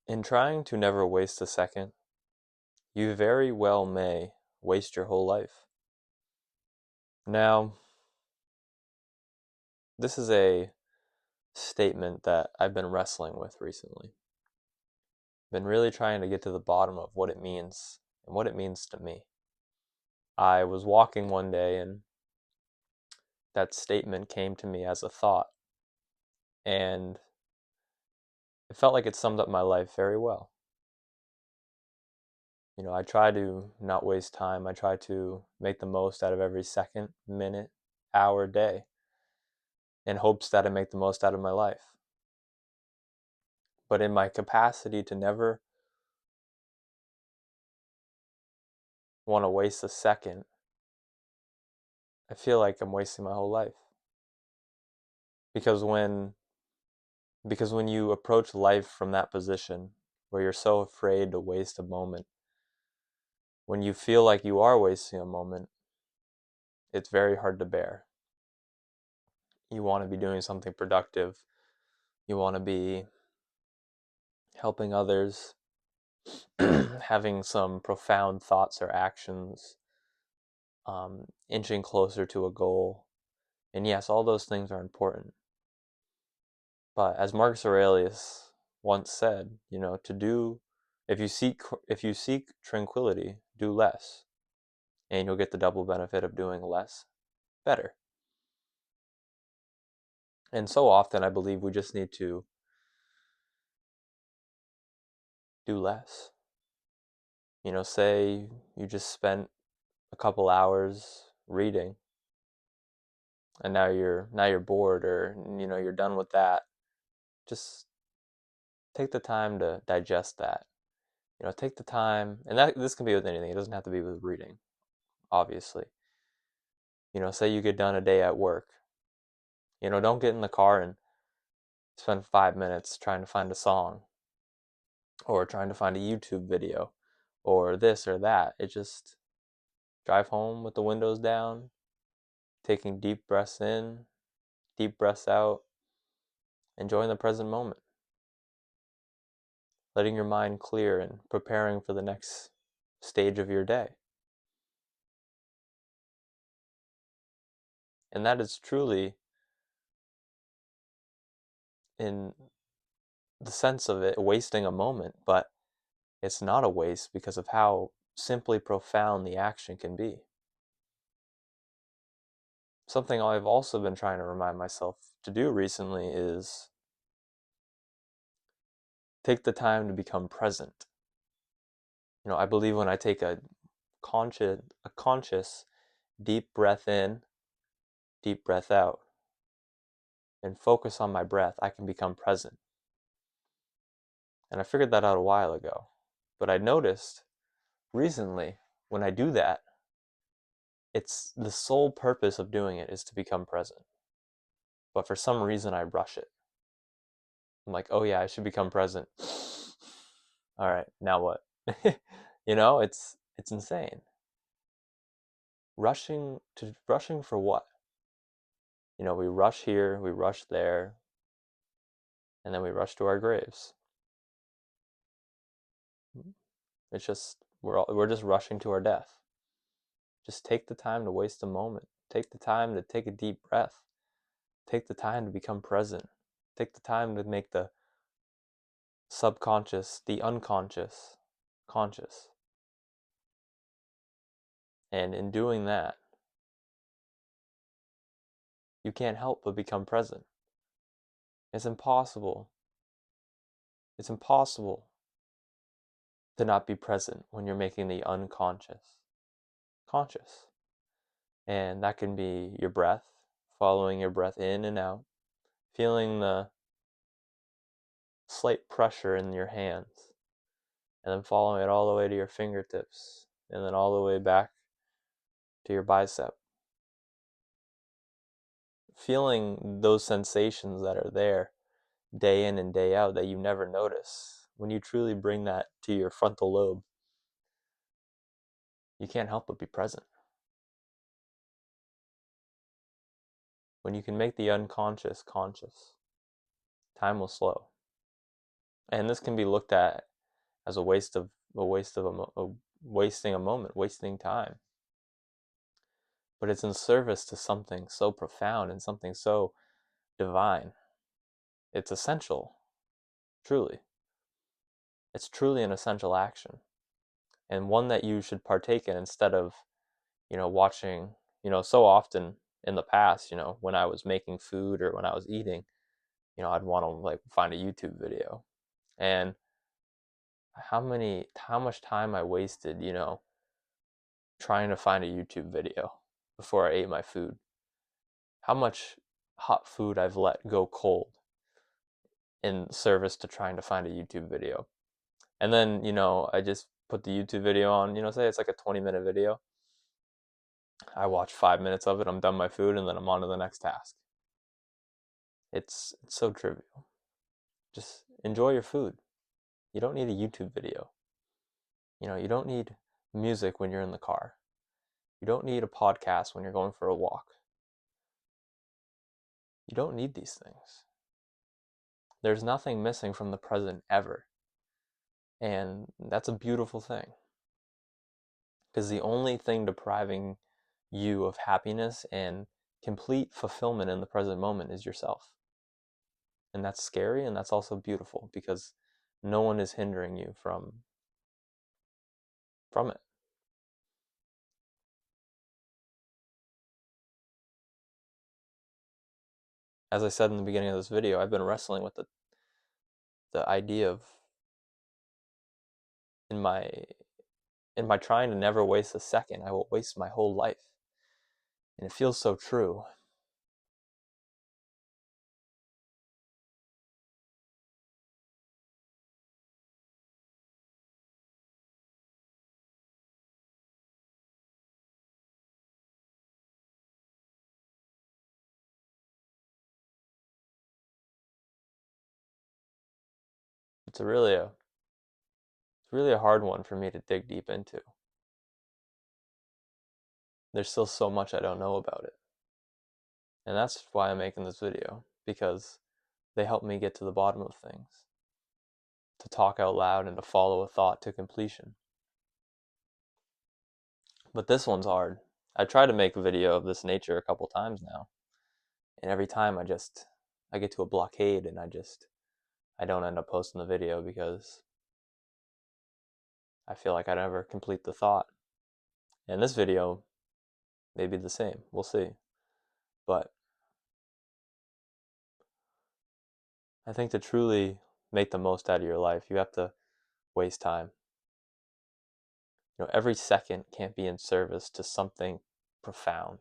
In trying to never waste a second, you very well may waste your whole life. Now, this is a statement that I've been wrestling with recently. Been really trying to get to the bottom of what it means and what it means to me. I was walking one day and that statement came to me as a thought, and it felt like it summed up my life very well. I try to not waste time. I try to make the most out of every second, minute, hour, day, in hopes that I make the most out of my life. But in my capacity to never want to waste a second, I feel like I'm wasting my whole life. Because when because when you approach life from that position where you're so afraid to waste a moment, when you feel like you are wasting a moment, it's very hard to bear. You want to be doing something productive. You want to be helping others, having some profound thoughts or actions, inching closer to a goal. And yes, all those things are important. But as Marcus Aurelius once said, to do if you seek tranquility, do less, and you'll get the double benefit of doing less better. And so often I believe we just need to do less. Say you just spent a couple hours reading and now you're bored, or you're done with that. Just take the time to digest that. Take the time, and that this can be with anything. It doesn't have to be with reading, obviously. Say you get done a day at work. Don't get in the car and spend 5 minutes trying to find a song or trying to find a YouTube video or this or that. It just drive home with the windows down, taking deep breaths in, deep breaths out, enjoying the present moment, letting your mind clear and preparing for the next stage of your day. And that is truly, in the sense of it, wasting a moment, but it's not a waste because of how simply profound the action can be. Something I've also been trying to remind myself to do recently is take the time to become present. I believe when I take a conscious deep breath in, deep breath out, and focus on my breath, I can become present. And I figured that out a while ago. But I noticed recently when I do that, it's the sole purpose of doing it is to become present. But for some reason, I rush it. I'm like, oh yeah, I should become present. All right, now what? It's insane. Rushing for what? We rush here, we rush there, and then we rush to our graves. It's just we're just rushing to our death. Just take the time to waste a moment. Take the time to take a deep breath. Take the time to become present. Take the time to make the subconscious, the unconscious, conscious. And in doing that, you can't help but become present. It's impossible. It's impossible to not be present when you're making the unconscious conscious. And that can be your breath, following your breath in and out, feeling the slight pressure in your hands, and then following it all the way to your fingertips, and then all the way back to your bicep. Feeling those sensations that are there day in and day out that you never notice. When you truly bring that to your frontal lobe, you can't help but be present. When you can make the unconscious conscious, time will slow. And this can be looked at as a wasting a moment, wasting time. But it's in service to something so profound and something so divine. It's essential, truly. It's truly an essential action, and one that you should partake in instead of, watching, so often in the past, when I was making food or when I was eating, I'd want to like find a YouTube video. And how much time I wasted, trying to find a YouTube video before I ate my food. How much hot food I've let go cold in service to trying to find a YouTube video. And then, I just put the YouTube video on, say it's like a 20-minute video. I watch 5 minutes of it, I'm done my food, and then I'm on to the next task. It's so trivial. Just enjoy your food. You don't need a YouTube video. You don't need music when you're in the car. You don't need a podcast when you're going for a walk. You don't need these things. There's nothing missing from the present ever. And that's a beautiful thing. Because the only thing depriving you of happiness and complete fulfillment in the present moment is yourself. And that's scary, and that's also beautiful because no one is hindering you from it. As I said in the beginning of this video, I've been wrestling with the idea of in my trying to never waste a second, I will waste my whole life. And it feels so true. It's really a hard one for me to dig deep into. There's still so much I don't know about it. And that's why I'm making this video, because they help me get to the bottom of things, to talk out loud and to follow a thought to completion. But this one's hard. I tried to make a video of this nature a couple times now, and every time I get to a blockade and I don't end up posting the video because I feel like I never complete the thought. And this video may be the same. We'll see. But I think to truly make the most out of your life, you have to waste time. Every second can't be in service to something profound.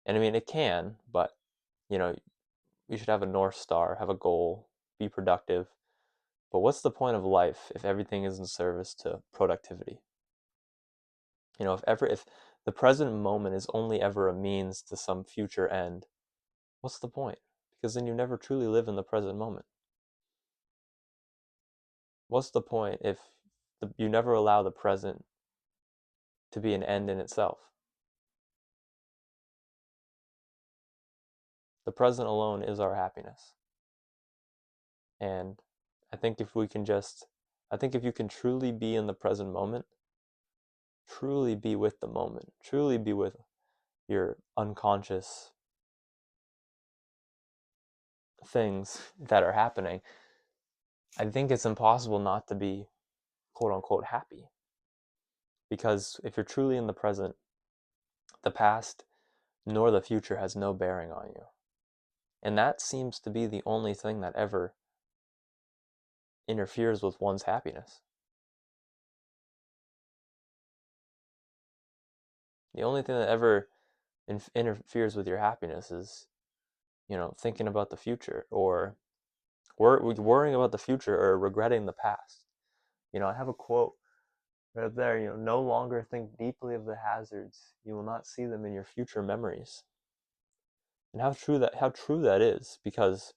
And I mean, it can, but you know, you should have a North Star, have a goal, be productive. But what's the point of life if everything is in service to productivity? If the present moment is only ever a means to some future end, what's the point? Because then you never truly live in the present moment. What's the point if you never allow the present to be an end in itself? The present alone is our happiness. And I think if you can truly be in the present moment, truly be with the moment, truly be with your unconscious things that are happening, I think it's impossible not to be quote unquote happy. Because if you're truly in the present, the past nor the future has no bearing on you. And that seems to be the only thing that ever interferes with one's happiness. The only thing that ever interferes with your happiness is, thinking about the future or worrying about the future or regretting the past. I have a quote right there, no longer think deeply of the hazards. You will not see them in your future memories. And how true that is, because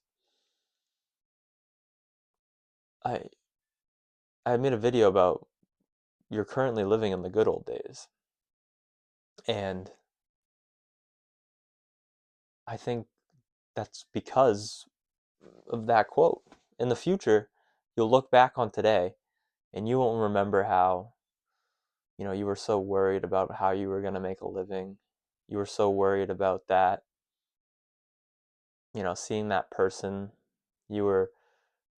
I I made a video about you're currently living in the good old days. And I think that's because of that quote. In the future, you'll look back on today and you won't remember how, you were so worried about how you were going to make a living. You were so worried about that, seeing that person. You're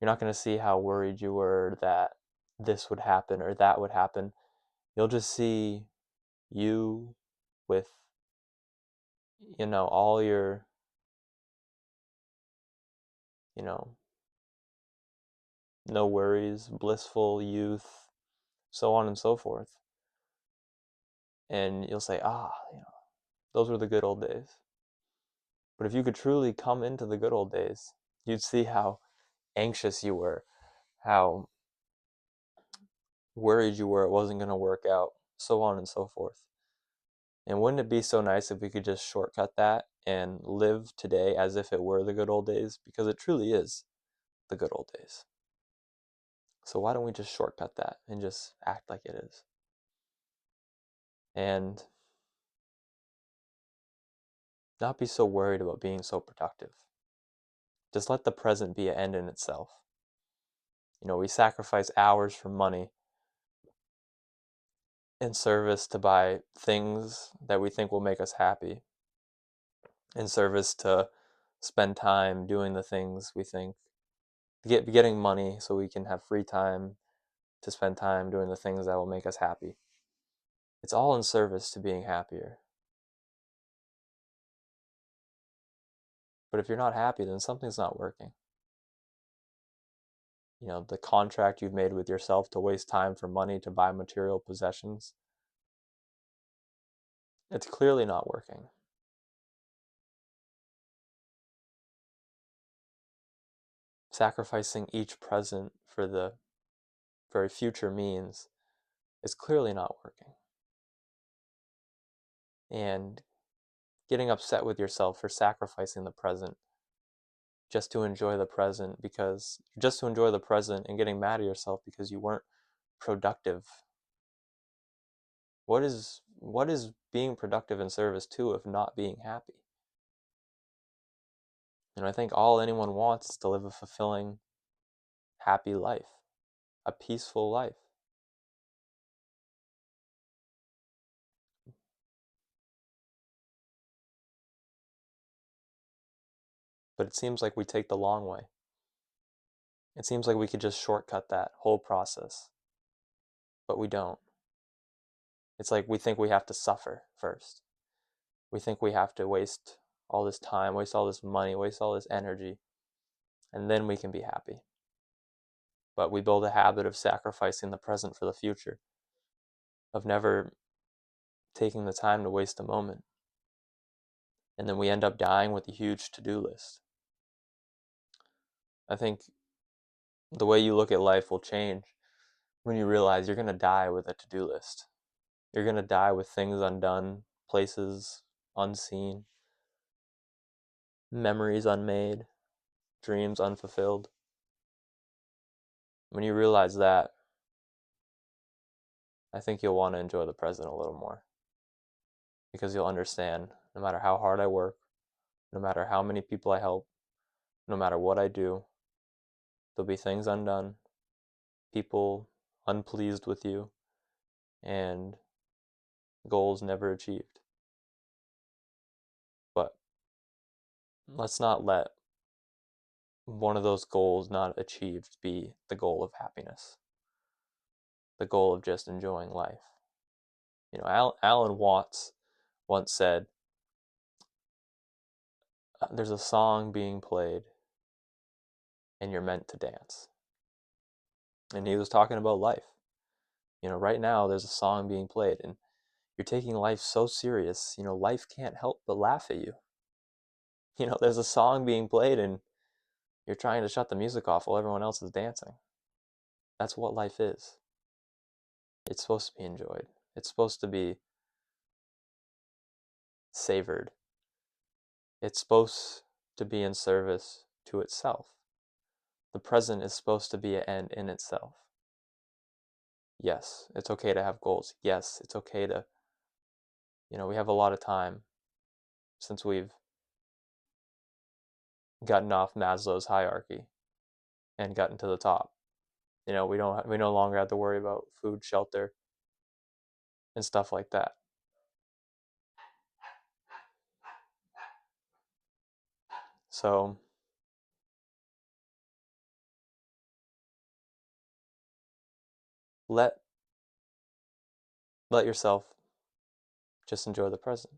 not going to see how worried you were that this would happen or that would happen. You'll just see you with, all your, you know, no worries, blissful youth, so on and so forth. And you'll say, those were the good old days. But if you could truly come into the good old days, you'd see how anxious you were, how worried you were it wasn't going to work out, so on and so forth. And wouldn't it be so nice if we could just shortcut that and live today as if it were the good old days? Because it truly is the good old days. So why don't we just shortcut that and just act like it is? And not be so worried about being so productive. Just let the present be an end in itself. We sacrifice hours for money in service to buy things that we think will make us happy, in service to spend time doing the things we think, getting money so we can have free time to spend time doing the things that will make us happy. It's all in service to being happier. But if you're not happy, then something's not working. The contract you've made with yourself to waste time for money to buy material possessions, it's clearly not working. Sacrificing each present for the very future means is clearly not working. And getting upset with yourself for sacrificing the present just to enjoy the present and getting mad at yourself because you weren't productive. What is being productive in service to if not being happy? I think all anyone wants is to live a fulfilling, happy life, a peaceful life. But it seems like we take the long way. It seems like we could just shortcut that whole process, but we don't. It's like we think we have to suffer first. We think we have to waste all this time, waste all this money, waste all this energy, and then we can be happy. But we build a habit of sacrificing the present for the future, of never taking the time to waste a moment. And then we end up dying with a huge to-do list. I think the way you look at life will change when you realize you're going to die with a to-do list. You're going to die with things undone, places unseen, memories unmade, dreams unfulfilled. When you realize that, I think you'll want to enjoy the present a little more. Because you'll understand, no matter how hard I work, no matter how many people I help, no matter what I do, there'll be things undone, people unpleased with you, and goals never achieved. But let's not let one of those goals not achieved be the goal of happiness, the goal of just enjoying life. Alan Watts once said, there's a song being played and you're meant to dance. And he was talking about life. Right now there's a song being played and you're taking life so serious, life can't help but laugh at you. There's a song being played and you're trying to shut the music off while everyone else is dancing. That's what life is. It's supposed to be enjoyed. It's supposed to be savored. It's supposed to be in service to itself. The present is supposed to be an end in itself. Yes, it's okay to have goals. Yes, it's okay to, we have a lot of time since we've gotten off Maslow's hierarchy and gotten to the top. We no longer have to worry about food, shelter, and stuff like that. So let let yourself just enjoy the present,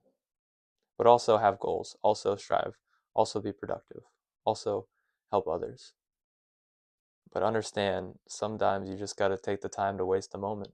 but also have goals, also strive, also be productive, also help others. But understand sometimes you just got to take the time to waste a moment.